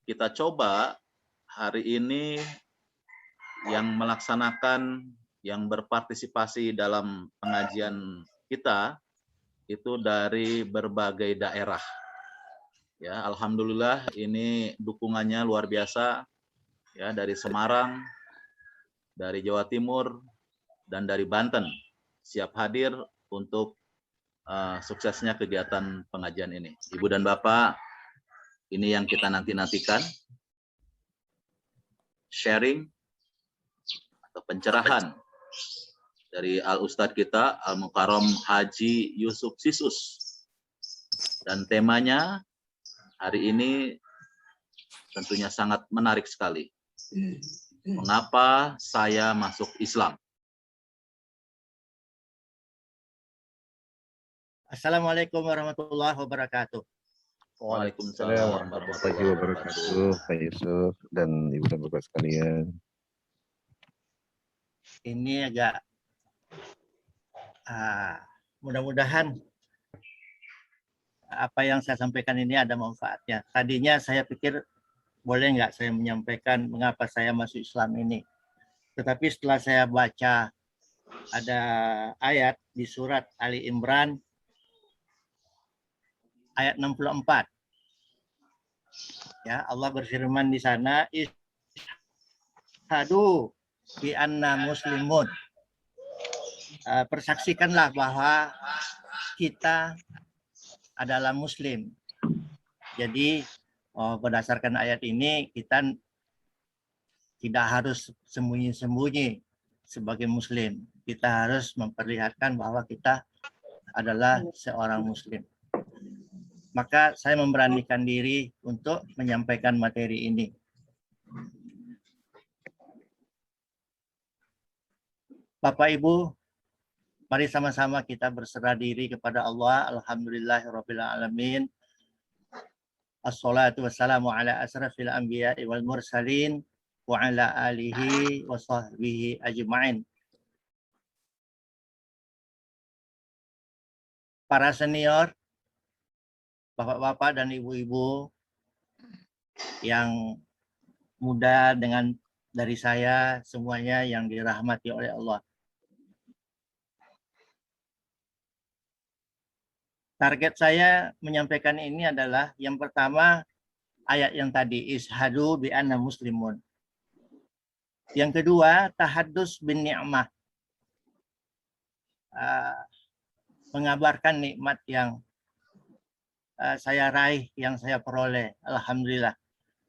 kita coba hari ini yang melaksanakan, yang berpartisipasi dalam pengajian kita itu dari berbagai daerah. Ya, alhamdulillah ini dukungannya luar biasa ya, dari Semarang, dari Jawa Timur, dan dari Banten siap hadir untuk suksesnya kegiatan pengajian ini. Ibu dan Bapak, ini yang kita nanti-nantikan, sharing atau pencerahan dari Al-Ustadz kita, Al-Mukarram Haji Yusuf Sisus. Dan temanya hari ini tentunya sangat menarik sekali. Mengapa saya masuk Islam? Assalamualaikum warahmatullahi wabarakatuh. Waalaikumsalam warahmatullahi wabarakatuh. Pak Yusuf dan Ibu dan Bapak sekalian. Ini agak mudah-mudahan apa yang saya sampaikan ini ada manfaatnya. Tadinya saya pikir boleh nggak saya menyampaikan mengapa saya masuk Islam ini. Tetapi setelah saya baca ada ayat di surat Ali Imran ayat 64. Ya, Allah berfirman di sana, "Ishhadu bi anna muslimun." Persaksikanlah bahwa kita adalah muslim. Jadi berdasarkan ayat ini kita tidak harus sembunyi-sembunyi sebagai muslim. Kita harus memperlihatkan bahwa kita adalah seorang muslim. Maka saya memberanikan diri untuk menyampaikan materi ini. Bapak Ibu, mari sama-sama kita berserah diri kepada Allah. Alhamdulillahirabbil alamin. Assalatu wassalamu ala asrafil anbiya'i wal mursalin wa ala alihi wa sahbihi ajma'in. Para senior, bapak-bapak dan ibu-ibu yang muda dari saya, semuanya yang dirahmati oleh Allah. Target saya menyampaikan ini adalah yang pertama ayat yang tadi, ishhadu bi anna muslimun. Yang kedua, tahaddus bin ni'mah. Mengabarkan nikmat yang saya raih, yang saya peroleh. Alhamdulillah.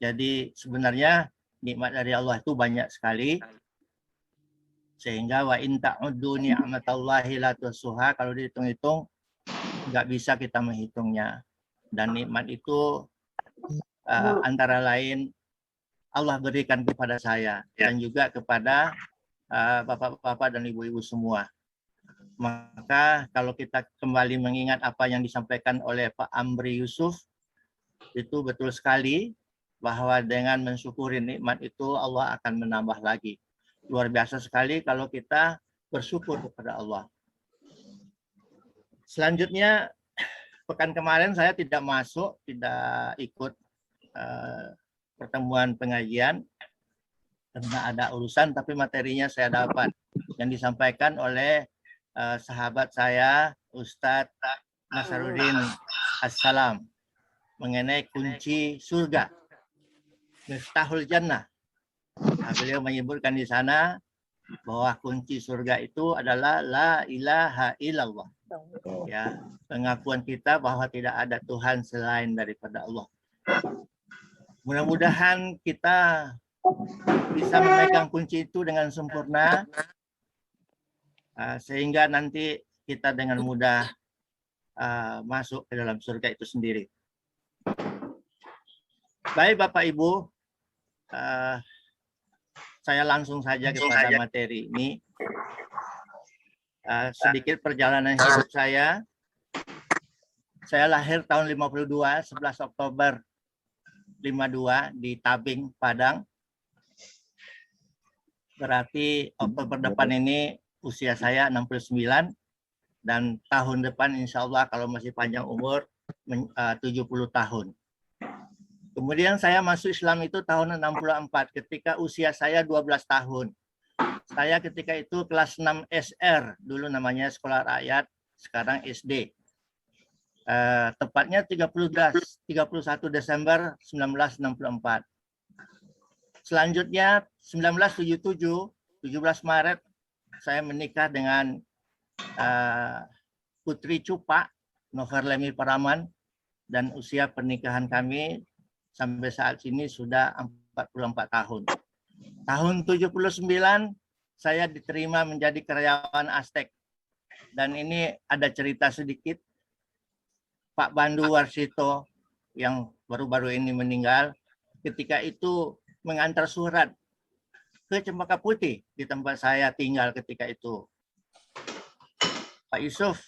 Jadi sebenarnya nikmat dari Allah itu banyak sekali. Sehingga wa in ta'uddu ni'matallahi la tuhsuha, kalau dihitung-hitung nggak bisa kita menghitungnya. Dan nikmat itu antara lain Allah berikan kepada saya dan juga kepada bapak-bapak dan ibu-ibu semua. Maka kalau kita kembali mengingat apa yang disampaikan oleh Pak Amri Yusuf, itu betul sekali bahwa dengan mensyukuri nikmat itu Allah akan menambah lagi. Luar biasa sekali kalau kita bersyukur kepada Allah. Selanjutnya, pekan kemarin saya tidak ikut pertemuan pengajian karena ada urusan, tapi materinya saya dapat yang disampaikan oleh sahabat saya Ustadz Nasaruddin Assalam mengenai kunci surga, Miftahul Jannah. Beliau menyebutkan di sana bahwa kunci surga itu adalah la ilaha illallah. Ya, pengakuan kita bahwa tidak ada Tuhan selain daripada Allah. Mudah-mudahan kita bisa memegang kunci itu dengan sempurna, sehingga nanti kita dengan mudah masuk ke dalam surga itu sendiri. Baik Bapak Ibu, saya langsung saja kepada materi ini. Sedikit perjalanan hidup saya. Saya lahir tahun 52, 11 Oktober 52 di Tabing, Padang. Berarti Oktober depan ini usia saya 69 dan tahun depan insya Allah kalau masih panjang umur 70 tahun. Kemudian saya masuk Islam itu tahun 64 ketika usia saya 12 tahun. Saya ketika itu kelas 6 SR, dulu namanya sekolah rakyat, sekarang SD. Tepatnya 31 Desember 1964. Selanjutnya 1977, 17 Maret, saya menikah dengan Putri Cupa, Noverlemi Paraman, dan usia pernikahan kami sampai saat ini sudah 44 tahun. Tahun 79 saya diterima menjadi karyawan Aztek. Dan ini ada cerita sedikit. Pak Bandu Warsito yang baru-baru ini meninggal, ketika itu mengantar surat ke Cempaka Putih di tempat saya tinggal ketika itu. Pak Yusuf,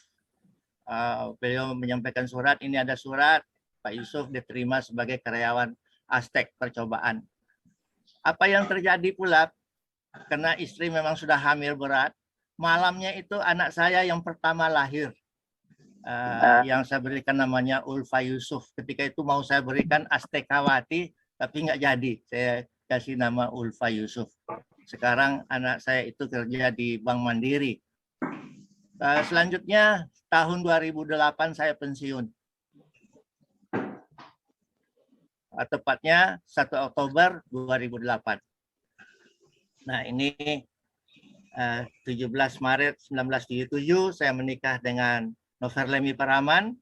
beliau menyampaikan surat, ini ada surat, Pak Yusuf diterima sebagai karyawan Aztek percobaan. Apa yang terjadi pula, karena istri memang sudah hamil berat, malamnya itu anak saya yang pertama lahir, yang saya berikan namanya Ulfa Yusuf. Ketika itu mau saya berikan Aztekawati, tapi nggak jadi. Saya kasih nama Ulfa Yusuf. Sekarang anak saya itu kerja di Bank Mandiri. Selanjutnya tahun 2008 saya pensiun. Tepatnya 1 Oktober 2008. Nah, ini 17 Maret 1977 saya menikah dengan Noverlemi Paraman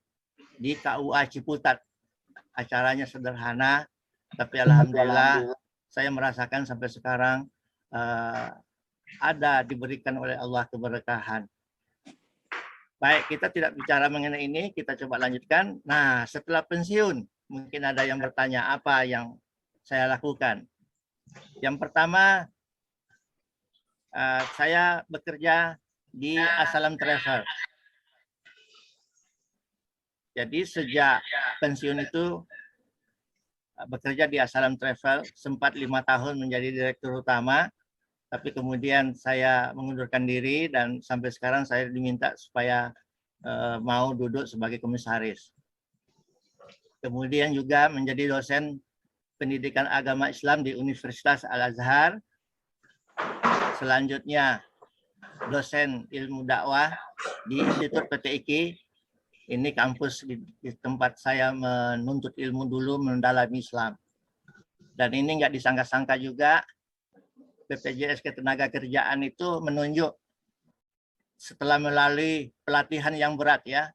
di KUA Ciputat. Acaranya sederhana, tapi alhamdulillah saya merasakan sampai sekarang ada diberikan oleh Allah keberkahan. Baik, kita tidak bicara mengenai ini, kita coba lanjutkan. Nah, setelah pensiun, mungkin ada yang bertanya apa yang saya lakukan. Yang pertama, saya bekerja di Assalam Travel. Jadi sejak pensiun itu bekerja di Assalam Travel, sempat 5 tahun menjadi direktur utama, tapi kemudian saya mengundurkan diri dan sampai sekarang saya diminta supaya mau duduk sebagai komisaris. Kemudian juga menjadi dosen pendidikan agama Islam di Universitas Al-Azhar. Selanjutnya dosen ilmu dakwah di Institut PTIQ. Ini kampus di tempat saya menuntut ilmu dulu, mendalami Islam. Dan ini nggak disangka-sangka juga, BPJS Ketenagakerjaan itu menunjuk setelah melalui pelatihan yang berat ya,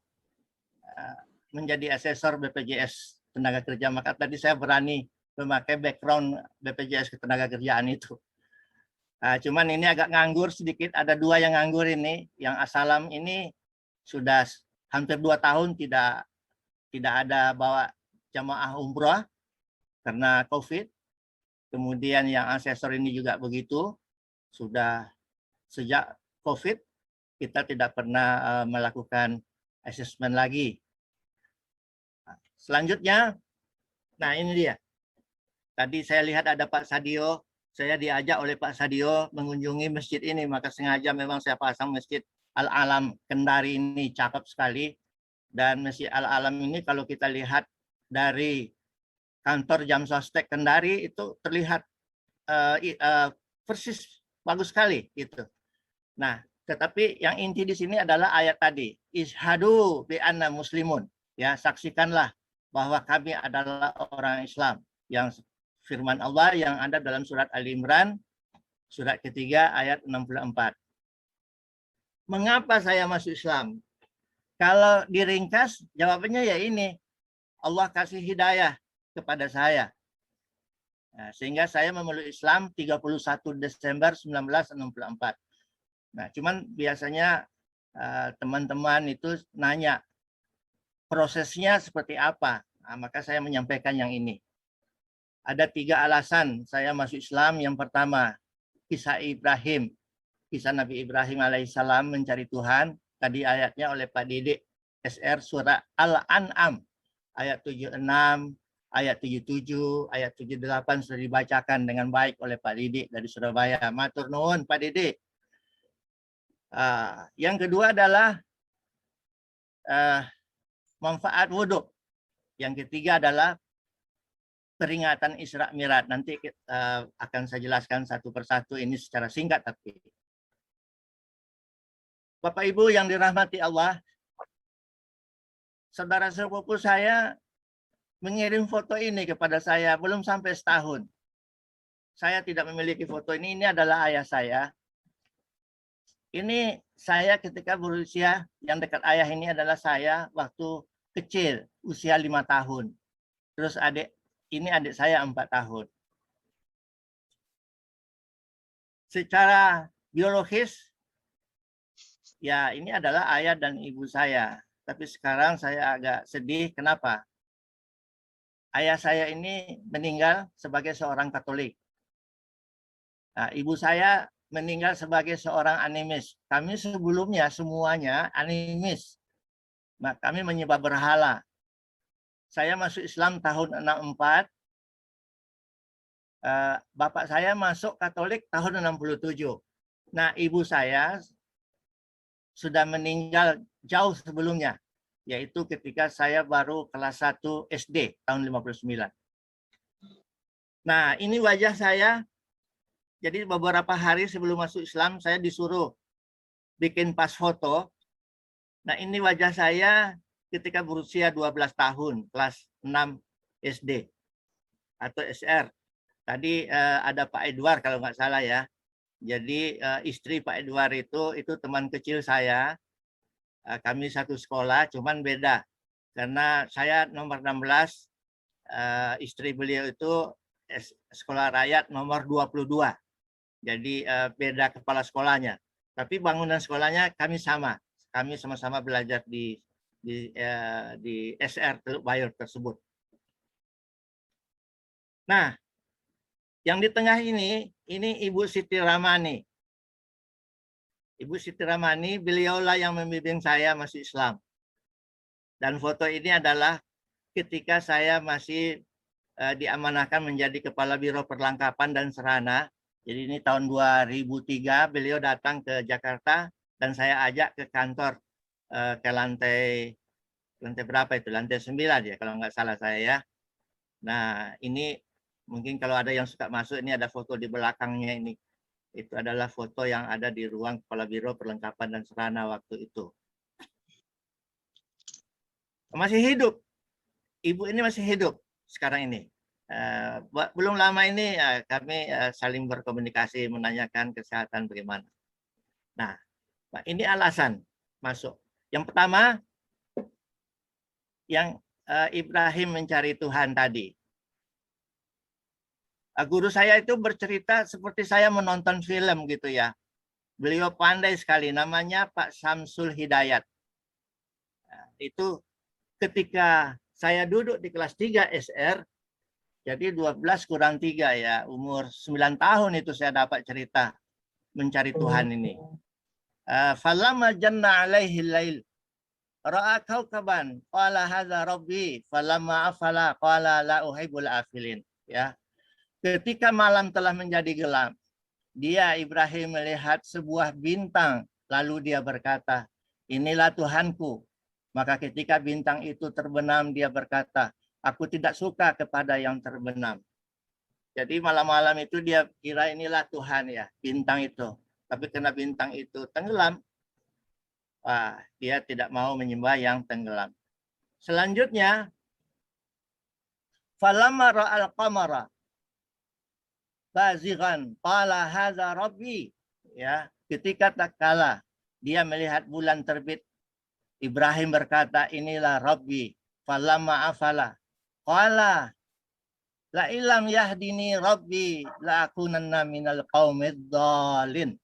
menjadi asesor BPJS Tenaga Kerja. Maka tadi saya berani memakai background BPJS Ketenagakerjaan itu. Cuman ini agak nganggur sedikit, ada 2 yang nganggur ini. Yang Assalam ini sudah hampir 2 tahun tidak ada bawa jamaah umroh karena COVID. Kemudian yang asesor ini juga begitu, sudah sejak COVID kita tidak pernah melakukan asesmen lagi. Selanjutnya, nah ini dia. Tadi saya lihat ada Pak Sadio, saya diajak oleh Pak Sadio mengunjungi masjid ini, maka sengaja memang saya pasang Masjid Al-Alam Kendari ini, cakep sekali. Dan Masjid Al-Alam ini kalau kita lihat dari kantor Jamsostek Kendari itu terlihat persis bagus sekali gitu. Nah, tetapi yang inti di sini adalah ayat tadi, ishadu bi anna muslimun, ya, saksikanlah bahwa kami adalah orang Islam, yang firman Allah yang ada dalam surat Ali Imran surat ketiga ayat 64. Mengapa saya masuk Islam? Kalau diringkas jawabannya ya ini, Allah kasih hidayah kepada saya. Nah, sehingga saya memeluk Islam 31 Desember 1964. Nah, cuman biasanya teman-teman itu nanya prosesnya seperti apa. Nah, maka saya menyampaikan yang ini. Ada 3 alasan saya masuk Islam. Yang pertama, kisah Ibrahim. Kisah Nabi Ibrahim alaihissalam mencari Tuhan. Tadi ayatnya oleh Pak Didik SR surah Al-An'am. Ayat 76, ayat 77, ayat 78 sudah dibacakan dengan baik oleh Pak Didik dari Surabaya. Matur nuwun Pak Didik. Yang kedua adalah manfaat wudhu. Yang ketiga adalah peringatan Isra Mi'raj. Nanti akan saya jelaskan satu persatu ini secara singkat tapi. Bapak Ibu yang dirahmati Allah, saudara sepupu saya mengirim foto ini kepada saya belum sampai setahun. Saya tidak memiliki foto ini adalah ayah saya. Ini saya ketika berusia yang dekat ayah ini adalah saya waktu kecil, usia 5 tahun. Terus ini adik saya 4 tahun. Secara biologis, ya ini adalah ayah dan ibu saya. Tapi sekarang saya agak sedih, kenapa? Ayah saya ini meninggal sebagai seorang Katolik. Nah, ibu saya meninggal sebagai seorang animis. Kami sebelumnya semuanya animis. Nah, kami menyembah berhala. Saya masuk Islam tahun 64. Bapak saya masuk Katolik tahun 67. Nah, ibu saya sudah meninggal jauh sebelumnya, yaitu ketika saya baru kelas 1 SD tahun 59. Nah, ini wajah saya. Jadi beberapa hari sebelum masuk Islam, saya disuruh bikin pas foto. Nah, ini wajah saya ketika berusia 12 tahun, kelas 6 SD atau SR. Tadi ada Pak Edward kalau nggak salah ya. Jadi istri Pak Edward itu teman kecil saya. Kami satu sekolah, cuman beda. Karena saya nomor 16, istri beliau itu sekolah rakyat nomor 22. Jadi beda kepala sekolahnya. Tapi bangunan sekolahnya kami sama. Kami sama-sama belajar di SR Teluk Bayur tersebut. Nah, yang di tengah ini Ibu Siti Ramani. Ibu Siti Ramani, beliaulah yang membimbing saya masuk Islam. Dan foto ini adalah ketika saya masih diamanahkan menjadi Kepala Biro Perlengkapan dan Serana. Jadi ini tahun 2003 beliau datang ke Jakarta dan saya ajak ke kantor ke lantai berapa itu? Lantai 9 ya kalau nggak salah saya ya. Nah, ini mungkin kalau ada yang suka masuk, ini ada foto di belakangnya ini. Itu adalah foto yang ada di ruang Kepala Biro Perlengkapan dan Serana waktu itu. Masih hidup. Ibu ini masih hidup sekarang ini. Belum lama ini kami saling berkomunikasi menanyakan kesehatan bagaimana. Nah, ini alasan masuk. Yang pertama, yang Ibrahim mencari Tuhan tadi. Guru saya itu bercerita seperti saya menonton film gitu ya. Beliau pandai sekali, namanya Pak Samsul Hidayat. Itu ketika saya duduk di kelas 3 SR, jadi 12 kurang 3 ya, umur 9 tahun itu saya dapat cerita mencari Tuhan ini. Falamma janna alaihi lail ra'a kaukaban qala hadza rabbi falamma afala qala la uhibbul afilin ya. Ketika malam telah menjadi gelap, dia Ibrahim melihat sebuah bintang, lalu dia berkata, inilah Tuhanku. Maka ketika bintang itu terbenam, dia berkata, aku tidak suka kepada yang terbenam. Jadi malam-malam itu dia kira inilah Tuhan ya, bintang itu. Tapi karena bintang itu tenggelam, dia tidak mau menyembah yang tenggelam. Selanjutnya, falamma ra'al qamara bazighan qala hadza rabbi, ya, ketika tatkala dia melihat bulan terbit, Ibrahim berkata, inilah Rabbi. Falamma afala qala la ilam yahdini Rabbi la akunanna minal qaumid dhalin.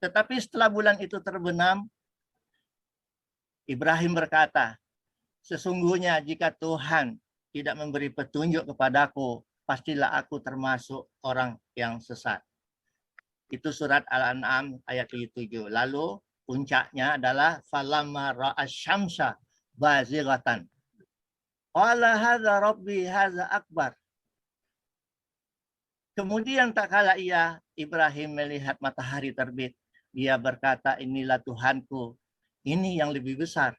Tetapi setelah bulan itu terbenam, Ibrahim berkata, sesungguhnya jika Tuhan tidak memberi petunjuk kepadaku, pastilah aku termasuk orang yang sesat. Itu surat Al-An'am ayat 7. Lalu puncaknya adalah falamma ra'asyamsa bazighatan qala hadza rabbi hadza akbar. Kemudian tak kala Ibrahim melihat matahari terbit, dia berkata, inilah Tuhanku, ini yang lebih besar.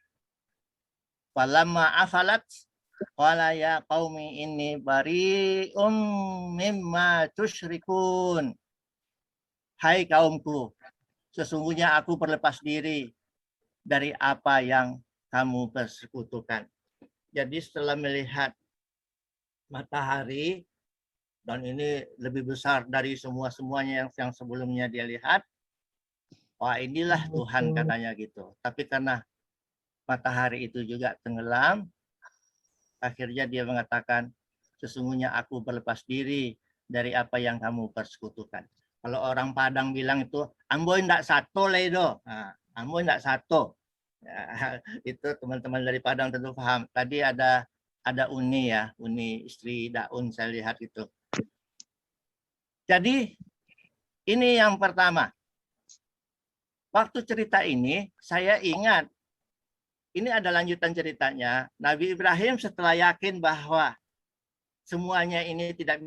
Falamma afalat Qala ya qaumi inni bari'um mimma tusyrikun. Hai kaumku, sesungguhnya aku berlepas diri dari apa yang kamu persekutukan. Jadi setelah melihat matahari, dan ini lebih besar dari semuanya yang sebelumnya dia lihat, wah inilah Tuhan katanya gitu. Tapi karena matahari itu juga tenggelam, akhirnya dia mengatakan, sesungguhnya aku berlepas diri dari apa yang kamu persekutukan. Kalau orang Padang bilang itu, amboy ndak satu ledo. Nah, amboy ndak satu. Ya, itu teman-teman dari Padang tentu paham. Tadi ada Uni ya, Uni istri Daun saya lihat itu. Jadi ini yang pertama. Waktu cerita ini saya ingat, ini ada lanjutan ceritanya. Nabi Ibrahim setelah yakin bahwa semuanya ini tidak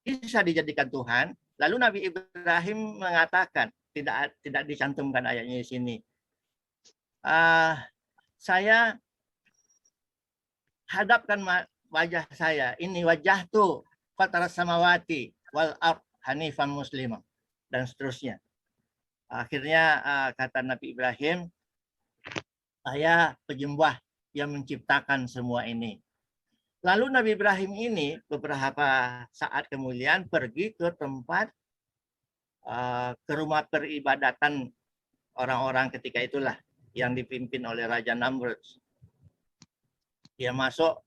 bisa dijadikan Tuhan, lalu Nabi Ibrahim mengatakan, tidak dicantumkan ayatnya di sini. Saya hadapkan wajah saya, ini wajah tuh fatara samawati wal ard hanifan muslimah, dan seterusnya. Akhirnya kata Nabi Ibrahim, saya penyembah yang menciptakan semua ini. Lalu Nabi Ibrahim ini beberapa saat kemudian pergi ke tempat, ke rumah peribadatan orang-orang ketika itulah yang dipimpin oleh Raja Namrud. Dia masuk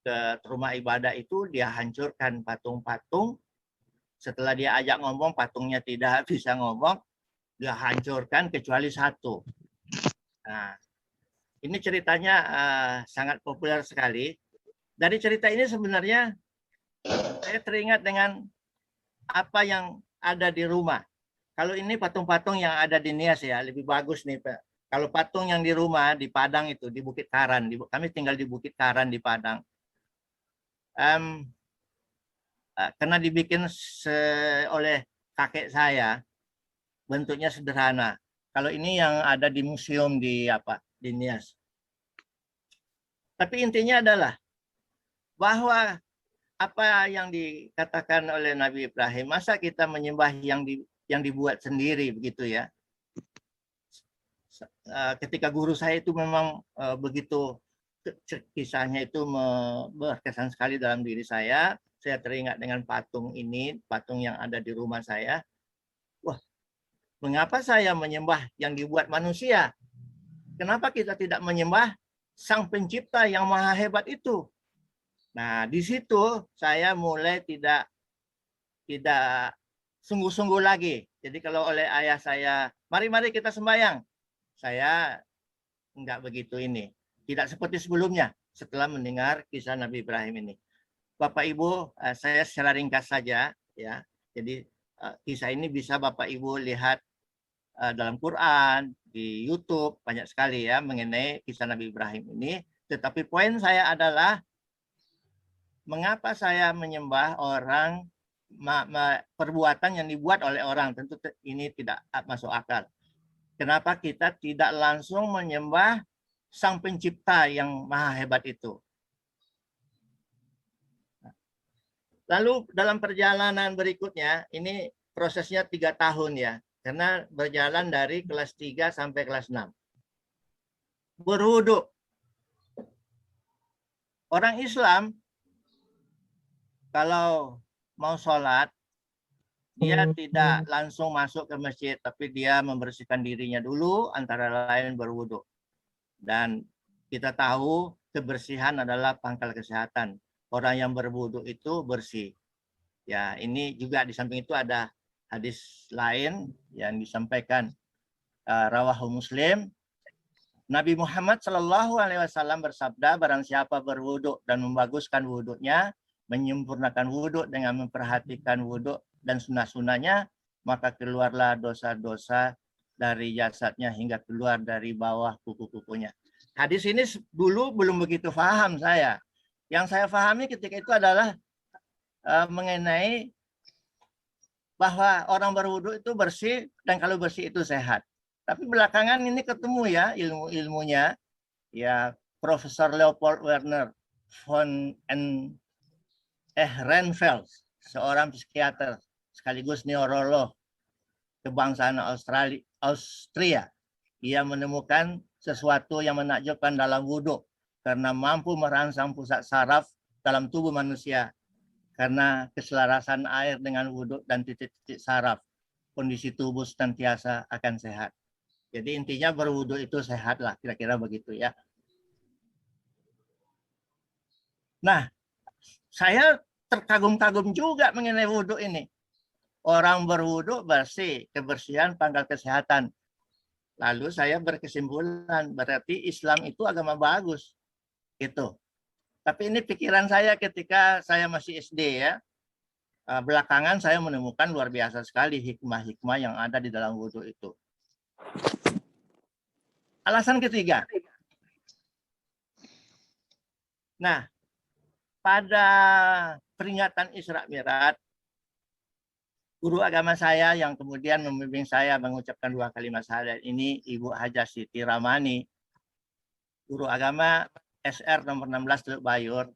ke rumah ibadah itu, dia hancurkan patung-patung. Setelah dia ajak ngomong, patungnya tidak bisa ngomong, dia hancurkan kecuali satu. Nah, ini ceritanya sangat populer sekali. Dari cerita ini sebenarnya saya teringat dengan apa yang ada di rumah. Kalau ini patung-patung yang ada di Nias ya, lebih bagus nih Pak. Kalau patung yang di rumah di Padang itu, di Bukit Karan, kami tinggal di Bukit Karan di Padang. Karena dibikin oleh kakek saya, bentuknya sederhana. Kalau ini yang ada di museum di Nias. Tapi intinya adalah bahwa apa yang dikatakan oleh Nabi Ibrahim, masa kita menyembah yang dibuat sendiri begitu ya. Ketika guru saya itu memang begitu, kisahnya itu berkesan sekali dalam diri saya. Saya teringat dengan patung ini, patung yang ada di rumah saya. Wah, mengapa saya menyembah yang dibuat manusia? Kenapa kita tidak menyembah Sang Pencipta yang maha hebat itu? Nah, di situ saya mulai tidak sungguh-sungguh lagi. Jadi kalau oleh ayah saya, mari kita sembahyang, saya enggak begitu ini. Tidak seperti sebelumnya setelah mendengar kisah Nabi Ibrahim ini. Bapak Ibu, saya secara ringkas saja ya. Jadi kisah ini bisa Bapak Ibu lihat dalam Quran, di YouTube, banyak sekali ya mengenai kisah Nabi Ibrahim ini. Tetapi poin saya adalah, mengapa saya menyembah orang, perbuatan yang dibuat oleh orang? Tentu ini tidak masuk akal. Kenapa kita tidak langsung menyembah Sang Pencipta yang maha hebat itu? Lalu dalam perjalanan berikutnya, ini prosesnya 3 tahun ya, karena berjalan dari kelas 3 sampai kelas 6. Berwudu. Orang Islam kalau mau sholat, dia tidak langsung masuk ke masjid, tapi dia membersihkan dirinya dulu, antara lain berwudu. Dan kita tahu kebersihan adalah pangkal kesehatan. Orang yang berwudu itu bersih. Ya, ini juga di samping itu ada hadis lain yang disampaikan rawahu Muslim. Nabi Muhammad SAW bersabda, barang siapa berwudu dan membaguskan wudunya, menyempurnakan wudu dengan memperhatikan wudu dan sunnah-sunnahnya, maka keluarlah dosa-dosa dari jasadnya hingga keluar dari bawah kuku-kukunya. Hadis ini dulu belum begitu paham saya. Yang saya pahami ketika itu adalah mengenai bahwa orang berwudu itu bersih, dan kalau bersih itu sehat. Tapi belakangan ini ketemu ya ilmu-ilmunya, ya Profesor Leopold Werner von Ehrenfeld, seorang psikiater sekaligus neurolog kebangsaan Austria. Ia menemukan sesuatu yang menakjubkan dalam wudhu karena mampu merangsang pusat saraf dalam tubuh manusia karena keselarasan air dengan wudhu dan titik-titik saraf. Kondisi tubuh senantiasa akan sehat. Jadi intinya berwudhu itu sehat lah, kira-kira begitu ya. Nah, saya terkagum-kagum juga mengenai wudhu ini. Orang berwudhu bersih, kebersihan pangkal kesehatan. Lalu saya berkesimpulan, berarti Islam itu agama bagus. Gitu. Tapi ini pikiran saya ketika saya masih SD ya. Belakangan saya menemukan luar biasa sekali hikmah-hikmah yang ada di dalam wudhu itu. Alasan ketiga. Nah, pada peringatan Isra Mi'raj, guru agama saya yang kemudian membimbing saya mengucapkan 2 kalimat syahadat ini, Ibu Hajah Siti Ramani, guru agama SR nomor 16 Teluk Bayur.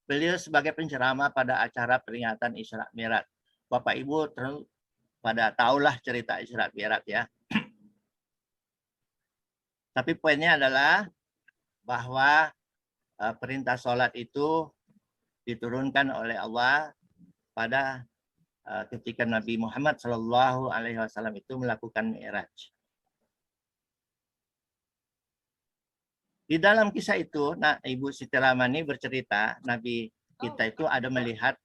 Beliau sebagai penceramah pada acara peringatan Isra Mi'raj. Bapak Ibu pada tahulah cerita Isra Mi'raj ya. Tapi poinnya adalah bahwa perintah sholat itu diturunkan oleh Allah pada ketika Nabi Muhammad Shallallahu Alaihi Wasallam itu melakukan Mi'raj. Di dalam kisah itu, nah, Ibu Siti Ramani bercerita, Nabi kita itu ada melihat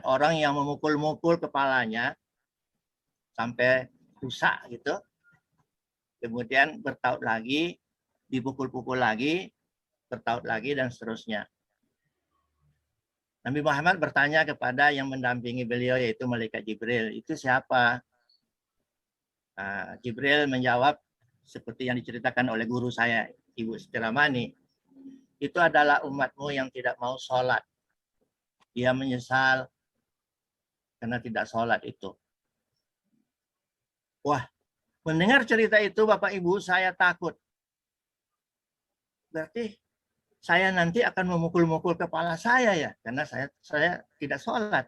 orang yang memukul-mukul kepalanya sampai rusak gitu. Kemudian bertaut lagi, dipukul-pukul lagi, bertaut lagi, dan seterusnya. Nabi Muhammad bertanya kepada yang mendampingi beliau, yaitu Malaikat Jibril, itu siapa? Jibril menjawab, seperti yang diceritakan oleh guru saya, Ibu Siti Ramani, itu adalah umatmu yang tidak mau sholat. Dia menyesal karena tidak sholat itu. Wah, mendengar cerita itu Bapak Ibu, saya takut. Berarti saya nanti akan memukul-mukul kepala saya ya, karena saya tidak sholat.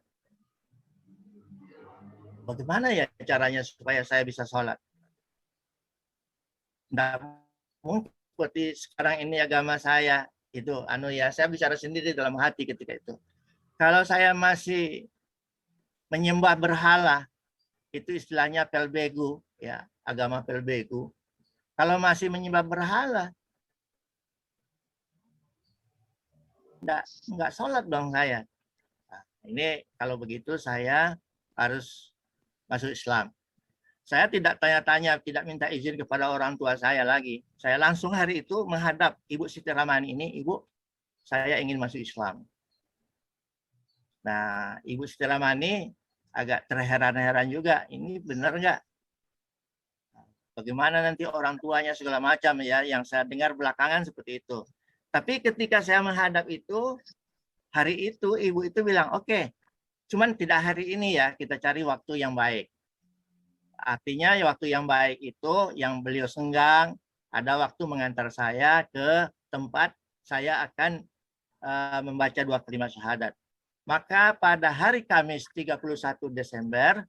Bagaimana ya caranya supaya saya bisa sholat? Nggak mungkin seperti sekarang ini agama saya itu, saya bicara sendiri dalam hati ketika itu. Kalau saya masih menyembah berhala, itu istilahnya pelbegu, ya, agama pelbegu. Kalau masih menyembah berhala, nggak sholat dong saya. Nah, ini kalau begitu saya harus masuk Islam. Saya tidak tanya-tanya, tidak minta izin kepada orang tua saya lagi. Saya langsung hari itu menghadap Ibu Siti Ramani ini, Ibu, saya ingin masuk Islam. Nah, Ibu Siti Ramani agak terheran-heran juga, ini benar nggak? Bagaimana nanti orang tuanya segala macam ya, yang saya dengar belakangan seperti itu. Tapi ketika saya menghadap itu, hari itu ibu itu bilang, oke, cuman tidak hari ini ya, kita cari waktu yang baik. Artinya waktu yang baik itu yang beliau senggang, ada waktu mengantar saya ke tempat saya akan membaca 2 kalimat syahadat. Maka pada hari Kamis 31 Desember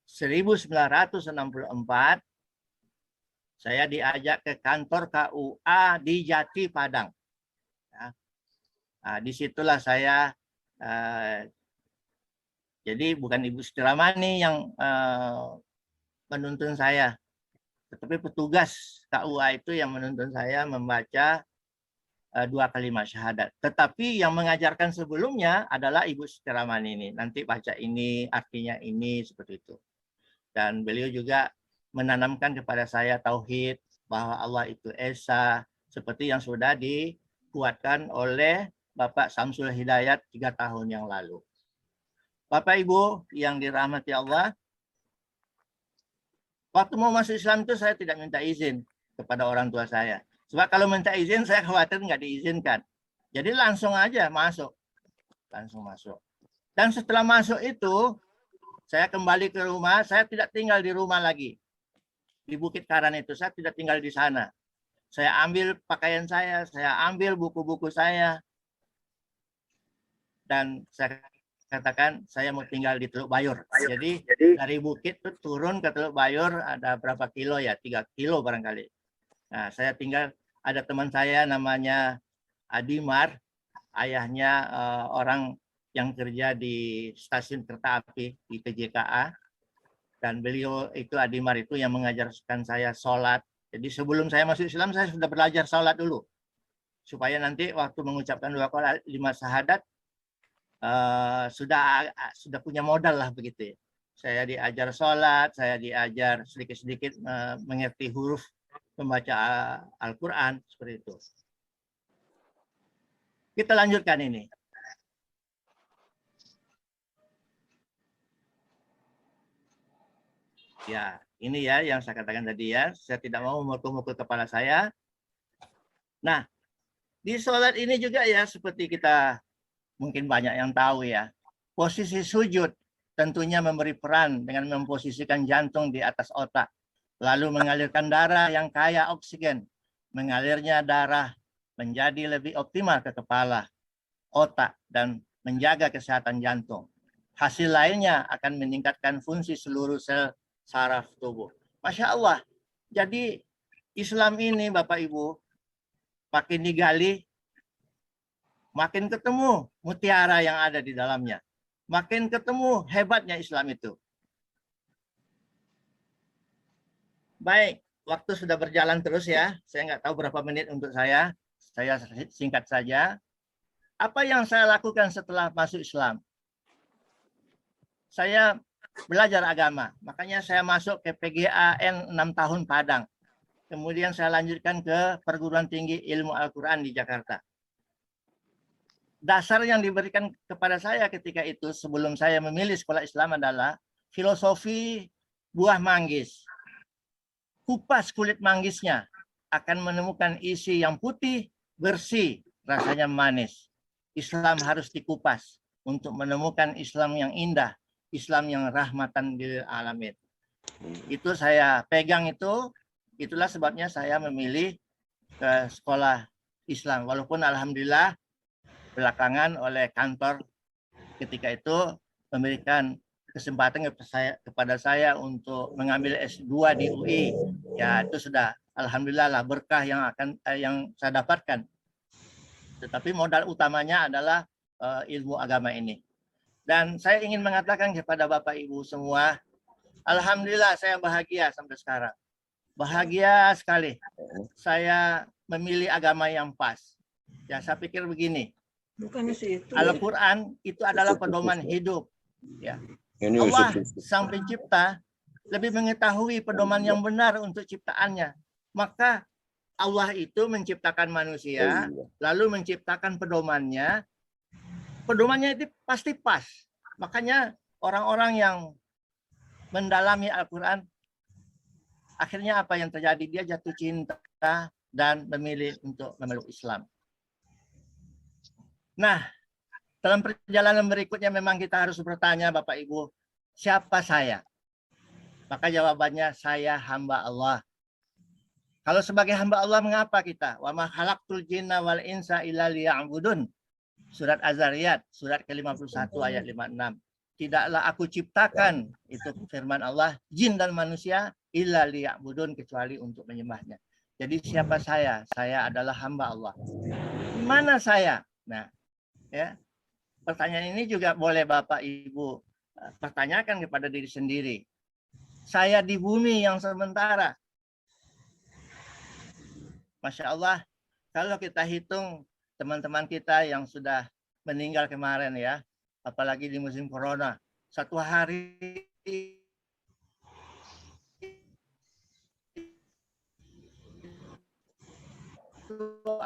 1964, saya diajak ke kantor KUA di Jati Padang. Ya. Nah, disitulah saya, jadi bukan Ibu Siti Ramani yang menuntun saya, tetapi petugas KUA itu yang menuntun saya membaca 2 kalimat syahadat. Tetapi yang mengajarkan sebelumnya adalah Ibu Siti Ramani ini. Nanti baca ini, artinya ini, seperti itu. Dan beliau juga menanamkan kepada saya tauhid, bahwa Allah itu Esa, seperti yang sudah dikuatkan oleh Bapak Samsul Hidayat 3 tahun yang lalu. Bapak Ibu yang dirahmati Allah, waktu mau masuk Islam itu saya tidak minta izin kepada orang tua saya. Sebab kalau minta izin saya khawatir nggak diizinkan. Jadi langsung aja masuk. Langsung masuk. Dan setelah masuk itu, saya kembali ke rumah, saya tidak tinggal di rumah lagi. Di Bukit Karan itu, saya tidak tinggal di sana. Saya ambil pakaian saya ambil buku-buku saya, dan saya katakan saya mau tinggal di Teluk Bayur. Jadi dari bukit itu turun ke Teluk Bayur ada berapa kilo ya? 3 kilo barangkali. Nah, saya tinggal, ada teman saya namanya Adimar, ayahnya orang yang kerja di stasiun kereta api di TJKA, dan beliau itu Adimar itu yang mengajarkan saya sholat. Jadi sebelum saya masuk Islam saya sudah belajar sholat dulu, supaya nanti waktu mengucapkan 2 kali 5 syahadat sudah punya modal lah begitu ya. Saya diajar sholat, saya diajar sedikit-sedikit mengerti huruf membaca Al-Quran, seperti itu. Kita lanjutkan ini. Ya, ini ya yang saya katakan tadi ya. Saya tidak mau memukul-mukul kepala saya. Nah, di sholat ini juga ya, seperti kita mungkin banyak yang tahu ya. Posisi sujud tentunya memberi peran dengan memposisikan jantung di atas otak. Lalu mengalirkan darah yang kaya oksigen. Mengalirnya darah menjadi lebih optimal ke kepala, otak, dan menjaga kesehatan jantung. Hasil lainnya akan meningkatkan fungsi seluruh sel saraf tubuh. Masya Allah. Jadi Islam ini Bapak Ibu makin digali, makin ketemu mutiara yang ada di dalamnya. Makin ketemu hebatnya Islam itu. Baik, waktu sudah berjalan terus ya. Saya nggak tahu berapa menit untuk saya. Saya singkat saja. Apa yang saya lakukan setelah masuk Islam? Saya belajar agama. Makanya saya masuk ke PGAN 6 tahun Padang. Kemudian saya lanjutkan ke Perguruan Tinggi Ilmu Al-Quran di Jakarta. Dasar yang diberikan kepada saya ketika itu sebelum saya memilih sekolah Islam adalah filosofi buah manggis. Kupas kulit manggisnya akan menemukan isi yang putih, bersih, rasanya manis. Islam harus dikupas untuk menemukan Islam yang indah, Islam yang rahmatan lil alamin. Itu saya pegang itu, itulah sebabnya saya memilih ke sekolah Islam. Walaupun alhamdulillah belakangan oleh kantor ketika itu memberikan kesempatan kepada saya untuk mengambil S2 di UI. Ya, itu sudah alhamdulillah lah berkah yang saya dapatkan. Tetapi modal utamanya adalah ilmu agama ini. Dan saya ingin mengatakan kepada Bapak Ibu semua, alhamdulillah saya bahagia sampai sekarang. Bahagia sekali. Saya memilih agama yang pas. Ya, saya pikir begini. Al-Quran itu adalah pedoman hidup. Ya. Allah sang pencipta lebih mengetahui pedoman yang benar untuk ciptaannya. Maka Allah itu menciptakan manusia, lalu menciptakan pedomannya. Pedomannya itu pasti pas. Makanya orang-orang yang mendalami Al-Quran, akhirnya apa yang terjadi? Dia jatuh cinta dan memilih untuk memeluk Islam. Nah, dalam perjalanan berikutnya memang kita harus bertanya Bapak Ibu, siapa saya? Maka jawabannya saya hamba Allah. Kalau sebagai hamba Allah mengapa kita? Wa ma khalaqtul jinna wal insa illa liya'budun. Surat Az-Zariyat, surat ke-51 ayat 56. Tidaklah aku ciptakan, itu firman Allah, jin dan manusia illa liya'budun, kecuali untuk menyembahnya. Jadi siapa saya? Saya adalah hamba Allah. Di mana saya? Nah, ya. Pertanyaan ini juga boleh Bapak Ibu pertanyakan kepada diri sendiri. Saya di bumi yang sementara. Masya Allah, kalau kita hitung teman-teman kita yang sudah meninggal kemarin ya, apalagi di musim corona, satu hari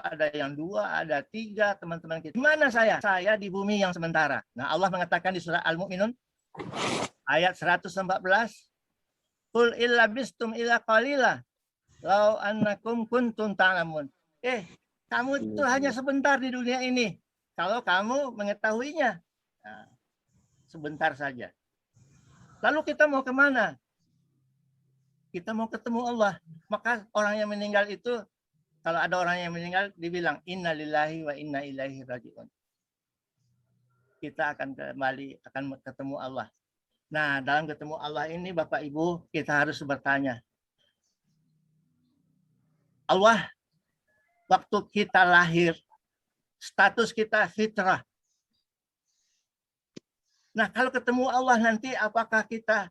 ada yang 2, ada 3 teman-teman kita. Di mana saya? Saya di bumi yang sementara. Nah, Allah mengatakan di surah Al-Mu'minun ayat 114, Qul illa bistum illa qalila law annakum kuntum ta'lamun. Kamu itu hanya sebentar di dunia ini. Kalau kamu mengetahuinya, nah, sebentar saja. Lalu kita mau kemana? Kita mau ketemu Allah. Maka orang yang meninggal itu kalau ada orang yang meninggal, dibilang inna lillahi wa inna ilaihi raji'un. Kita akan kembali, akan ketemu Allah. Nah, dalam ketemu Allah ini, Bapak Ibu, kita harus bertanya. Allah, waktu kita lahir, status kita fitrah. Nah, kalau ketemu Allah nanti, apakah kita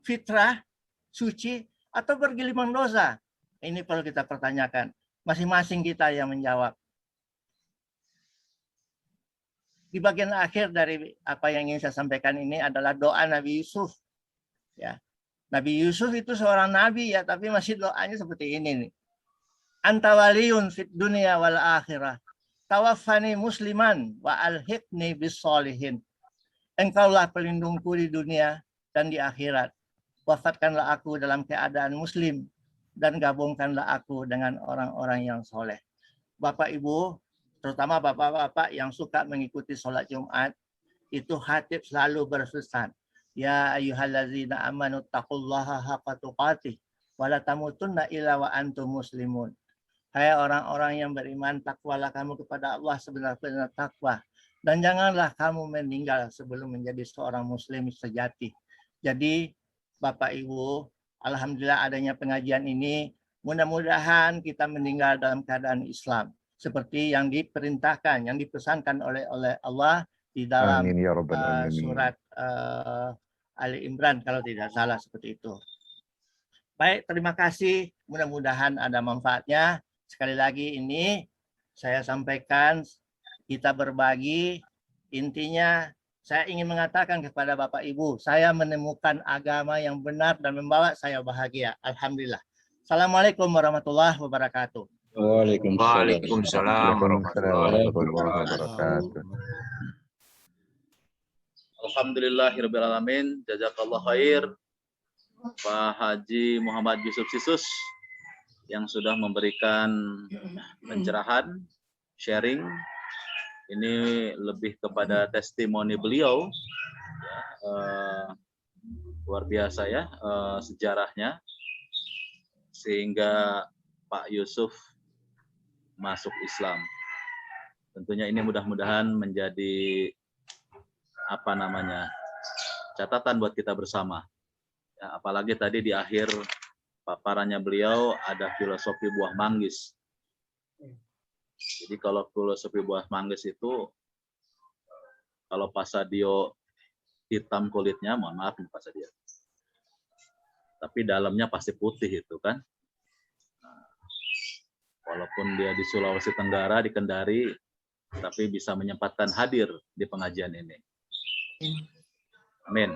fitrah, suci, atau bergelimang dosa? Ini perlu kita pertanyakan. Masing-masing kita yang menjawab. Di bagian akhir dari apa yang ingin saya sampaikan ini adalah doa Nabi Yusuf. Ya, Nabi Yusuf itu seorang nabi ya, tapi masih doanya seperti ini nih. Anta waliyun fid dunya wal akhirah. Tawaffani musliman wa alhiqni bis solihin. Engkaulah pelindungku di dunia dan di akhirat. Wafatkanlah aku dalam keadaan muslim dan gabungkanlah aku dengan orang-orang yang soleh. Bapak Ibu, terutama bapak-bapak yang suka mengikuti sholat Jumat, itu khatib selalu berpesan, ya ayyuhallazina amanu taqullaha haqqa tuqatih wa la tamutunna illa wa antum muslimun. Hai orang-orang yang beriman, takwalah kamu kepada Allah sebenar-benar takwa, dan janganlah kamu meninggal sebelum menjadi seorang muslim sejati. Jadi Bapak Ibu, alhamdulillah adanya pengajian ini, mudah-mudahan kita meninggal dalam keadaan Islam, seperti yang diperintahkan, yang dipesankan oleh Allah di dalam Amin ya rabbal alamin. surat Ali Imran kalau tidak salah seperti itu. Baik, terima kasih. Mudah-mudahan ada manfaatnya. Sekali lagi ini saya sampaikan, kita berbagi. Intinya saya ingin mengatakan kepada Bapak Ibu, saya menemukan agama yang benar dan membawa saya bahagia. Alhamdulillah. Assalamualaikum warahmatullahi wabarakatuh. Waalaikumsalam warahmatullahi wabarakatuh. Alhamdulillahirabbil alamin. Jazakallah khair Pak Haji Muhammad Yusuf Sisus yang sudah memberikan pencerahan, sharing. Ini lebih kepada testimoni beliau. Luar biasa ya sejarahnya, sehingga Pak Yusuf masuk Islam. Tentunya ini mudah-mudahan menjadi catatan buat kita bersama. Ya, apalagi tadi di akhir paparannya beliau ada filosofi buah manggis. Jadi kalau filosofi buah manggis itu, kalau Pak Sadio hitam kulitnya, mohon maaf nih Pak Sadio, tapi dalamnya pasti putih itu kan. Walaupun dia di Sulawesi Tenggara, di Kendari, tapi bisa menyempatkan hadir di pengajian ini. Amin.